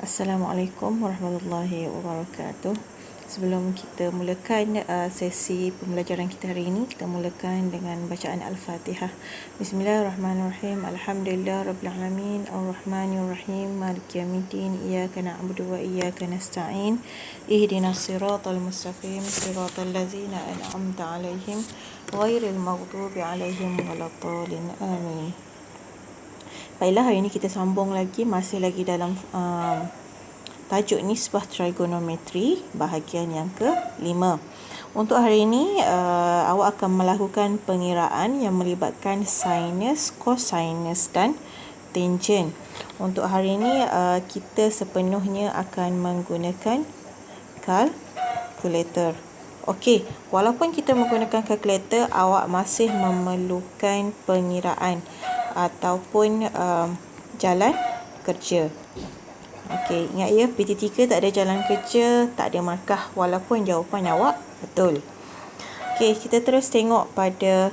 Assalamualaikum warahmatullahi wabarakatuh. Sebelum kita mulakan sesi pembelajaran kita hari ini, kita mulakan dengan bacaan Al-Fatihah. Bismillahirrahmanirrahim. Alhamdulillah rabbil alamin, arrahmanirrahim, maliki yaumiddin, iyyaka na'budu wa iyyaka nasta'in. Ihdinas siratal mustaqim, siratal ladzina an'amta 'alaihim ghairil maghdubi 'alaihim waladdallin. Amin. Baiklah, hari ini kita sambung lagi, masih lagi dalam tajuk nisbah trigonometri bahagian yang ke-5. Untuk hari ini awak akan melakukan pengiraan yang melibatkan sinus, cosinus dan tangent. Untuk hari ini kita sepenuhnya akan menggunakan kalkulator. Okey, walaupun kita menggunakan kalkulator, awak masih memerlukan pengiraan ataupun jalan kerja. Okey, ingat ya, PT3 tak ada jalan kerja, tak ada markah walaupun jawapan awak betul. Okey, kita terus tengok pada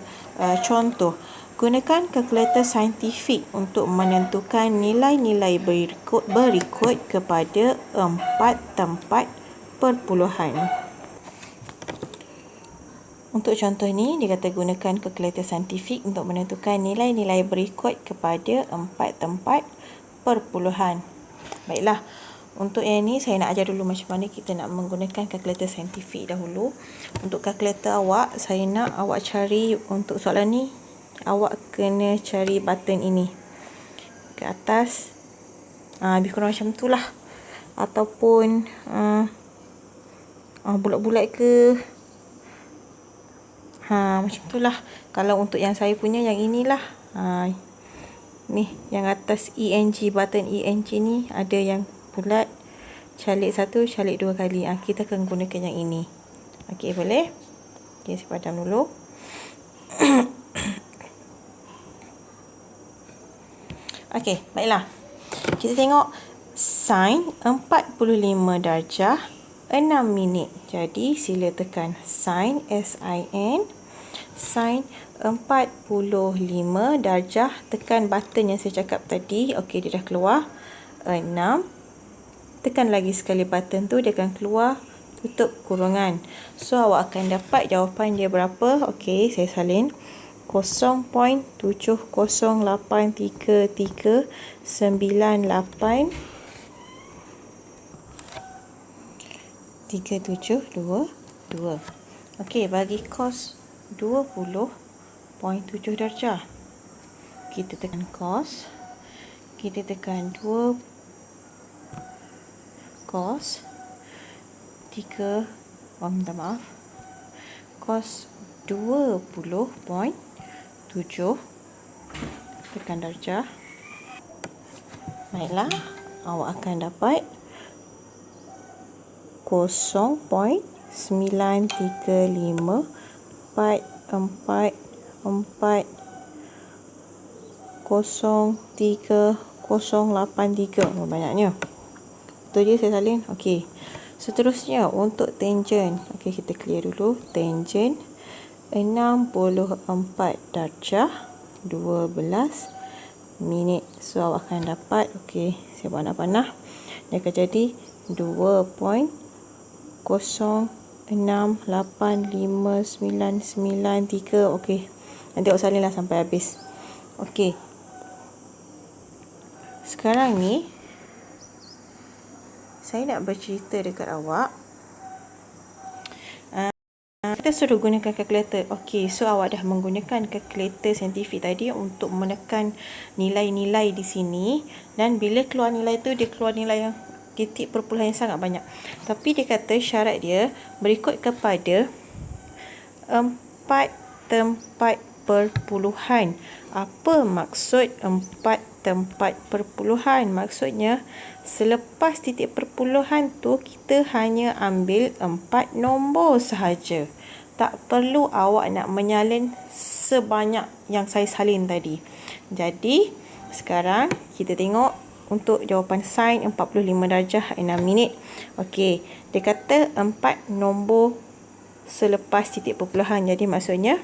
contoh. Gunakan kalkulator saintifik untuk menentukan nilai-nilai berikut kepada 4 tempat perpuluhan. Untuk contoh ini, dia kata gunakan kalkulator saintifik untuk menentukan nilai-nilai berikut kepada 4 tempat perpuluhan. Baiklah, untuk yang ini saya nak ajar dulu macam mana kita nak menggunakan kalkulator saintifik dahulu. Untuk kalkulator awak, saya nak awak cari untuk soalan ni, awak kena cari button ini ke atas. Lebih kurang macam tu lah. Ataupun bulat-bulat ke. Macam tu lah. Kalau untuk yang saya punya yang inilah. Ni yang atas ENG, button ENG ni ada yang bulat, calik 1, calik 2 kali. Kita akan gunakan yang ini. Okey, boleh? Okey, saya padam dulu. Okey, baiklah. Kita tengok sin 45 darjah 6 minit. Jadi sila tekan sin, S-I-N, sin 45 darjah, tekan button yang saya cakap tadi. Okey, dia dah keluar 6. Tekan lagi sekali button tu, dia akan keluar, tutup kurungan. So awak akan dapat jawapan dia berapa. Okey, saya salin 0.7083398372. Okey, bagi cos 20.7 darjah. Kita tekan cos. Kita tekan 2 cos 3, minta maaf, cos 20.7 tekan darjah. Baiklah, awak akan dapat 0.9354403083. Banyaknya. Itu je saya salin. Okey. Seterusnya untuk tangent. Okey, kita clear dulu. Tangent 64 darjah 12 minit. So awak akan dapat, okey, saya panah-panah. Dia akan jadi 2.068593. Okey. Nanti awak salinlah sampai habis. Okey. Sekarang ni saya nak bercerita dekat awak. Kita suruh gunakan kalkulator. Okey, so awak dah menggunakan kalkulator saintifik tadi untuk menekan nilai-nilai di sini, dan bila keluar nilai tu, dia keluar nilai yang titik perpuluhan yang sangat banyak. Tapi dia kata syarat dia berikut kepada 4 tempat perpuluhan. Apa maksud 4 tempat perpuluhan? Maksudnya selepas titik perpuluhan tu, kita hanya ambil 4 nombor sahaja. Tak perlu awak nak menyalin sebanyak yang saya salin tadi. Jadi sekarang kita tengok untuk jawapan sin 45 darjah 6 minit. Okey, dia kata 4 nombor selepas titik perpuluhan. Jadi maksudnya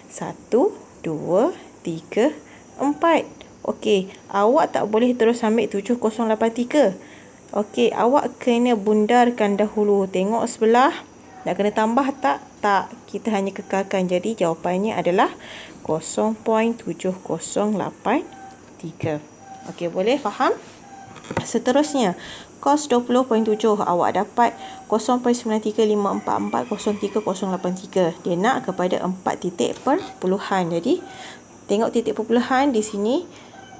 1, 2, 3, 4. Okey, awak tak boleh terus ambil 7083. Okey, awak kena bundarkan dahulu. Tengok sebelah. Nak kena tambah tak? Tak. Kita hanya kekalkan. Jadi jawapannya adalah 0.7083. Okey, boleh faham? Seterusnya, cos 20.7 awak dapat 0.9354403083. Dia nak kepada 4 titik perpuluhan. Jadi, tengok titik perpuluhan di sini.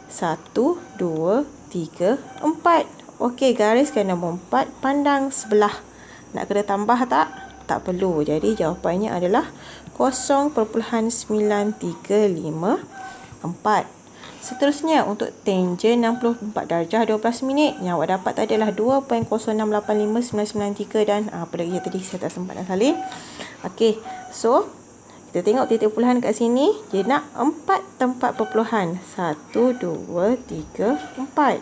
1, 2, 3, 4. Okey, gariskan nombor 4. Pandang sebelah. Nak kena tambah tak? Tak perlu. Jadi, jawapannya adalah 0.9354. Seterusnya, untuk tangen 64 darjah 12 minit. Yang awak dapat tadi adalah 2.0685993 dan apa lagi tadi saya tak sempat nak salin. Okey, so kita tengok titik perpuluhan kat sini. Dia nak 4 tempat perpuluhan. 1, 2, 3, 4.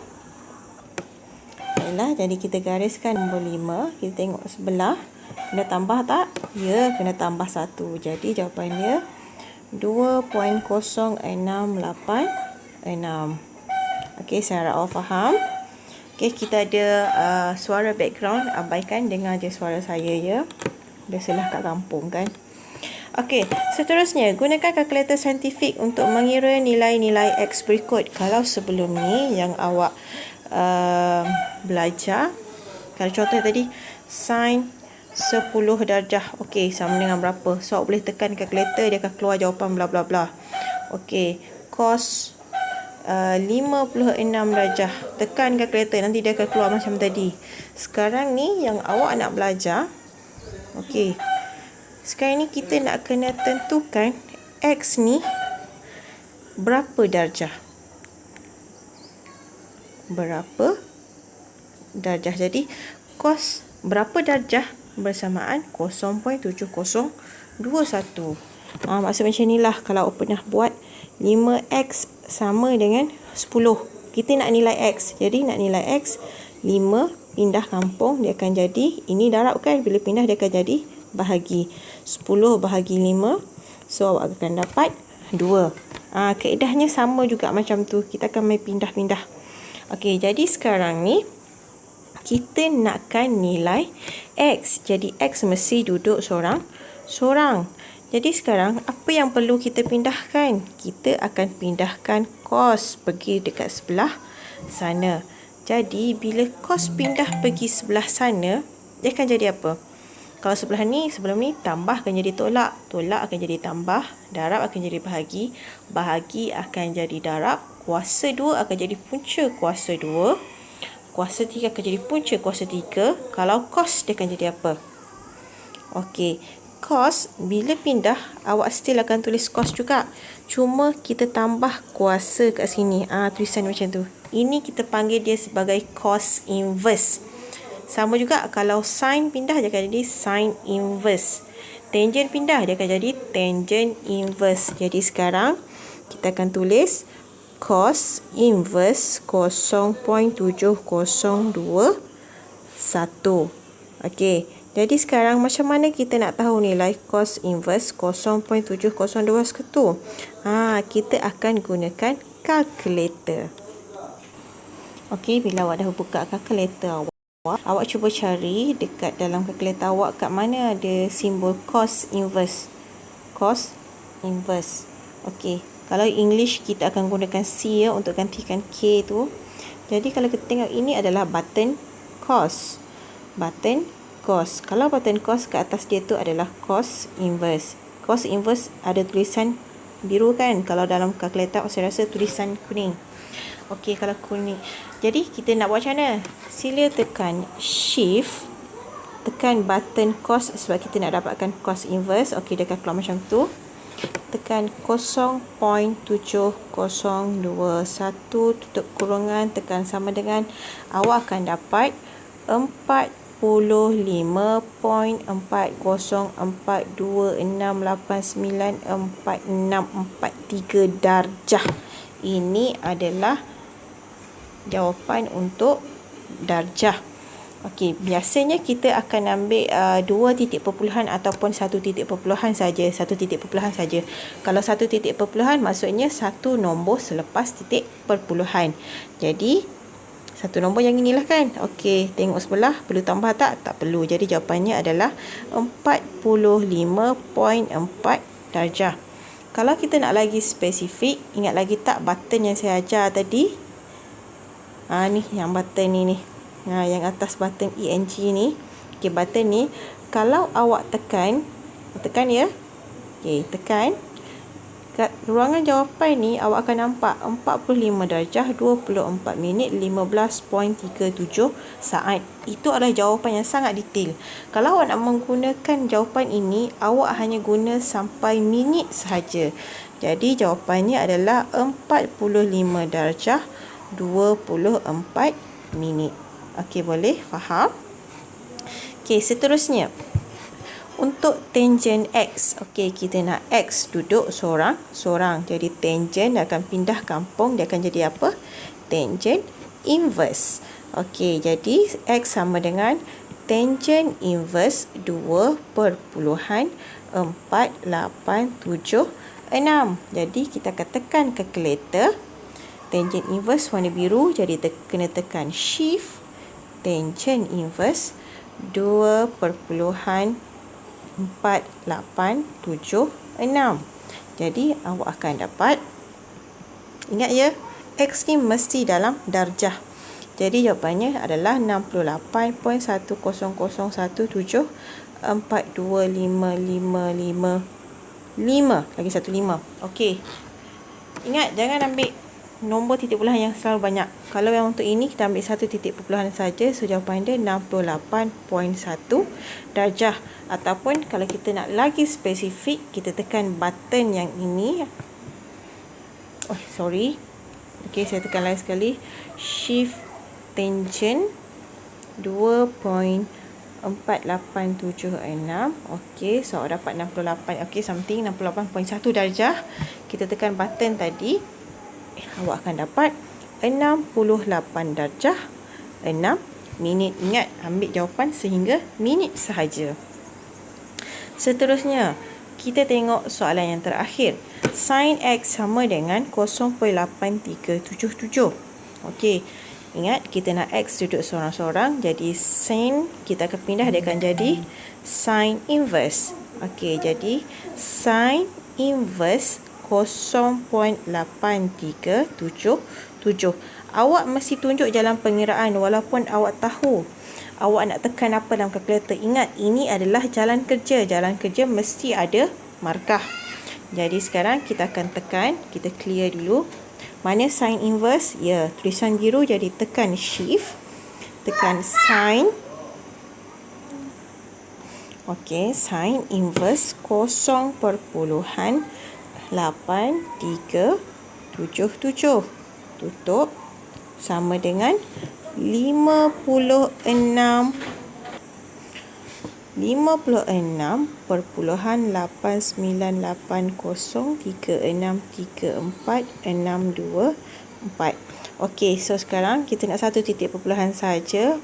Baiklah, jadi kita gariskan nombor 5. Kita tengok sebelah. Kena tambah tak? Ya, kena tambah 1. Jadi jawapannya 2.0686. Okey, saya harap awak faham. Okey, kita ada suara background. Abaikan, dengar je suara saya ya. Biasalah kat kampung kan. Okey, seterusnya gunakan kalkulator saintifik untuk mengira nilai-nilai X berikut. Kalau sebelum ni yang awak belajar, kalau contoh tadi sin 10 darjah, okey, sama dengan berapa? So awak boleh tekan kalkulator, dia akan keluar jawapan bla bla bla. Okey, cos 56 darjah, tekan kalkulator, nanti dia akan keluar macam tadi. Sekarang ni yang awak nak belajar, okey, sekarang ni kita nak kena tentukan X ni berapa darjah. Berapa darjah. Jadi cos berapa darjah bersamaan 0.7021. Maksud macam ni lah. Kalau awak pernah buat 5X sama dengan 10. Kita nak nilai X. Jadi nak nilai X, 5 pindah kampung, dia akan jadi, ini darab kan, bila pindah dia akan jadi bahagi. 10 bahagi 5. So awak akan dapat 2. Kaedahnya sama juga macam tu. Kita akan main pindah-pindah. Okey, jadi sekarang ni kita nakkan nilai X. Jadi X mesti duduk sorang-sorang. Jadi sekarang apa yang perlu kita pindahkan? Kita akan pindahkan cos pergi dekat sebelah sana. Jadi bila cos pindah pergi sebelah sana, dia akan jadi apa? Kalau sebelah ni, sebelum ni tambah akan jadi tolak, tolak akan jadi tambah, darab akan jadi bahagi, bahagi akan jadi darab, kuasa 2 akan jadi punca kuasa 2, kuasa 3 akan jadi punca kuasa 3. Kalau cos dia akan jadi apa? Okey, cos bila pindah awak still akan tulis cos juga. Cuma kita tambah kuasa kat sini. Tulisan macam tu. Ini kita panggil dia sebagai cos inverse. Sama juga kalau sin pindah dia akan jadi sin inverse. Tangen pindah dia akan jadi tangen inverse. Jadi sekarang kita akan tulis cos inverse 0.7021. Okey. Jadi sekarang macam mana kita nak tahu nilai cos inverse 0.702 tu? Kita akan gunakan kalkulator. Okey, bila awak dah buka kalkulator awak cuba cari dekat dalam kalkulator awak kat mana ada simbol cos inverse. Cos inverse. Okey, kalau English kita akan gunakan C ya untuk gantikan K tu. Jadi kalau kita tengok ini adalah button cos. Button cos. Kalau button cos ke atas dia tu adalah cos inverse. Cos inverse ada tulisan biru kan? Kalau dalam kalkulator saya rasa tulisan kuning. Okey, kalau kuning. Jadi kita nak buat macam mana? Sila tekan shift, tekan button cos sebab kita nak dapatkan cos inverse. Okey, dia akan keluar macam tu. Tekan 0.7021 tutup kurungan, tekan sama dengan, awak akan dapat 45.40426894643 darjah. Ini adalah jawapan untuk darjah. Okey, biasanya kita akan ambil 2 titik perpuluhan ataupun 1 titik perpuluhan saja. 1 titik perpuluhan saja. Kalau 1 titik perpuluhan maksudnya 1 nombor selepas titik perpuluhan. Jadi Satu nombor yang inilah kan. Okey, tengok sebelah. Perlu tambah tak? Tak perlu. Jadi jawapannya adalah 45.4 darjah. Kalau kita nak lagi spesifik, ingat lagi tak button yang saya ajar tadi? Ni yang button ni. Yang atas button ENG ni. Okey, button ni kalau awak tekan ya. Okey, tekan. Kat ruangan jawapan ni awak akan nampak 45 darjah 24 minit 15.37 saat. Itu adalah jawapan yang sangat detail. Kalau awak nak menggunakan jawapan ini, awak hanya guna sampai minit sahaja. Jadi jawapannya adalah 45 darjah 24 minit. Okey, boleh faham? Okey, seterusnya. Untuk tangent X, okey, kita nak X duduk sorang-sorang. Jadi tangent akan pindah kampung, dia akan jadi apa? Tangent inverse. Okey, jadi X sama dengan tangent inverse 2.487. Jadi kita akan tekan calculator. Tangent inverse warna biru, jadi kena tekan shift. Tangent inverse 2.4876. Jadi awak akan dapat, ingat ya, X ni mesti dalam darjah. Jadi jawapannya adalah 68.101.42555. Lagi satu 5. Okey. Ingat, jangan ambil nombor titik puluhan yang selalu banyak. Kalau yang untuk ini kita ambil satu titik perpuluhan saja, so jawapan dia 68.1 darjah. Ataupun kalau kita nak lagi spesifik, kita tekan button yang ini. Okey, saya tekan lagi sekali. Shift tangent 2.4876. Okey, so dapat 68. Okey, something 68.1 darjah. Kita tekan button tadi, awak akan dapat 68 darjah 6 minit. Ingat, ambil jawapan sehingga minit sahaja. Seterusnya, kita tengok soalan yang terakhir. Sin X sama dengan 0.8377. Okey, ingat kita nak X duduk sorang-sorang. Jadi sin kita akan pindah, dia akan jadi sin inverse. Okey, jadi sin inverse 0.8377. Awak mesti tunjuk jalan pengiraan walaupun awak tahu awak nak tekan apa dalam kalkulator. Ingat, ini adalah jalan kerja. Jalan kerja mesti ada markah. Jadi sekarang kita akan tekan, kita clear dulu. Mana sin inverse? Ya, tulisan biru, jadi tekan shift, tekan sin. Okey, sin inverse 0.8377 tutup sama dengan 56.8980363462. Okey, so sekarang kita nak satu titik perpuluhan saja.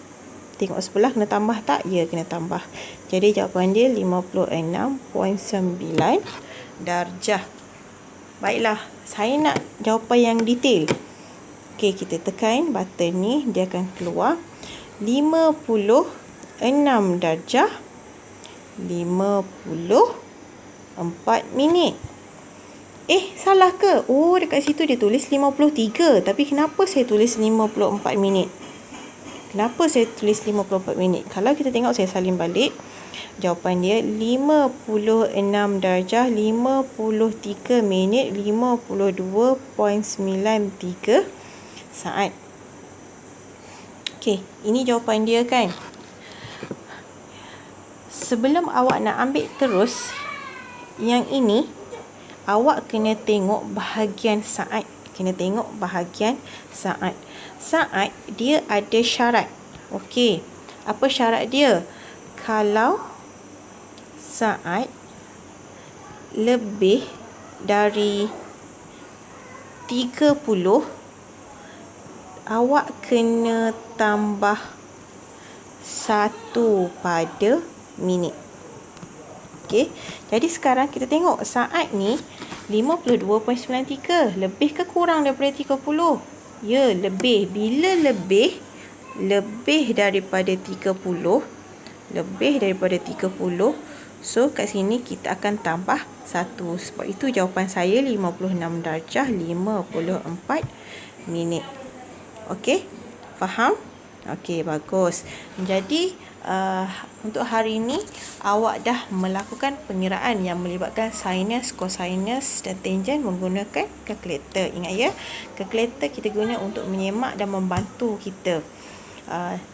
Tengok sebelah, kena tambah tak? Ya, kena tambah. Jadi jawapan dia 56.9 darjah. Baiklah, saya nak jawapan yang detail. Okey, kita tekan button ni, dia akan keluar 56 darjah 54 minit. Salah ke? Dekat situ dia tulis 53. Tapi kenapa saya tulis 54 minit? Kenapa saya tulis 54 minit? Kalau kita tengok, saya salin balik. Jawapan dia 56 darjah 53 minit 52.93 saat. Okey, ini jawapan dia kan. Sebelum awak nak ambil terus yang ini, awak kena tengok bahagian saat. Saat dia ada syarat. Okey, apa syarat dia? Kalau saat lebih dari 30, awak kena tambah 1 pada minit. Okey, jadi sekarang kita tengok saat ni 52.93, lebih ke kurang daripada 30? Ya, lebih. Bila lebih daripada 30, so kat sini kita akan tambah 1. Sebab itu jawapan saya 56 darjah 54 minit. Okey, faham? Okey, bagus. Jadi untuk hari ini awak dah melakukan pengiraan yang melibatkan sinus, cosinus dan tangent menggunakan kalkulator. Ingat ya, kalkulator kita guna untuk menyemak dan membantu kita.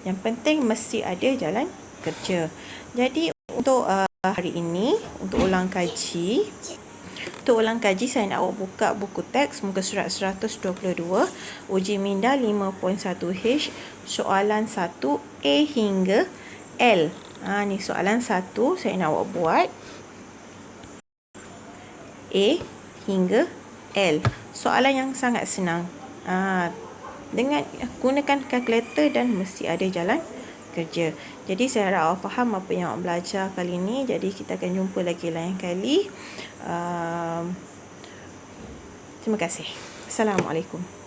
Yang penting mesti ada jalan kerja. Jadi untuk hari ini, untuk ulang kaji, saya nak awak buka buku teks muka surat 122, uji minda 5.1H, soalan 1 A hingga L. Ni soalan 1 saya nak awak buat. A hingga L. Soalan yang sangat senang. Dengan gunakan kalkulator dan mesti ada jalan kerja. Jadi saya harap awak faham apa yang awak belajar kali ini. Jadi kita akan jumpa lagi lain kali. Terima kasih. Assalamualaikum.